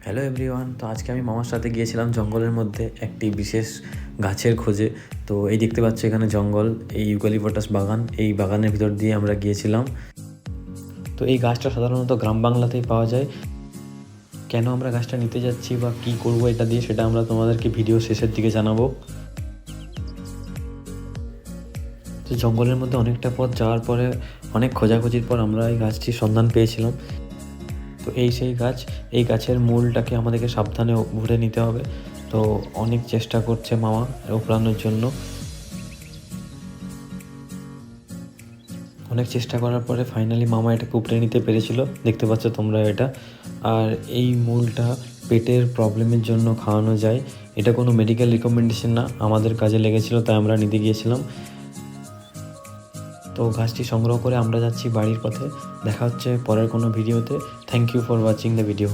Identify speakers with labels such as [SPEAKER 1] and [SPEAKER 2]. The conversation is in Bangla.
[SPEAKER 1] Hello everyone. তো আজকে আমি মামার সাথে গিয়েছিলাম জঙ্গলের মধ্যে একটি বিশেষ গাছের খোঁজে। তো এই দেখতে পাচ্ছ এখানে জঙ্গল, এই ইউক্যালিপটাস বাগান, এই বাগানের ভিতর দিয়ে আমরা গিয়েছিলাম। তো এই গাছটা সাধারণত গ্রাম বাংলাতেই পাওয়া যায়। কেন আমরা গাছটা নিতে যাচ্ছি বা কী করবো এটা দিয়ে, সেটা আমরা তোমাদেরকে ভিডিও শেষের দিকে জানাবো। তো জঙ্গলের মধ্যে অনেকটা পথ যাওয়ার পরে, অনেক খোঁজাখুঁজির পর আমরা এই গাছটির সন্ধান পেয়েছিলাম। তো এই সেই গাছ, এই গাছের মূলটাকে আমাদেরকে সাবধানে উপড়ে নিতে হবে। তো অনেক চেষ্টা করছে মামা উপড়ানোর জন্য। অনেক চেষ্টা করার পরে ফাইনালি মামা এটাকে উপড়ে নিতে পেরেছিল, দেখতে পাচ্ছ তোমরা এটা। আর এই মূলটা পেটের প্রবলেমের জন্য খাওয়ানো যায়। এটা কোনো মেডিকেল রিকমেন্ডেশন না, আমাদের কাজে লেগেছিল তাই আমরা নিতে গিয়েছিলাম। তো গাছটি সংগ্রহ করে আমরা যাচ্ছি বাড়ির পথে। দেখা হচ্ছে পরের কোনো ভিডিওতে। Thank you for watching the video.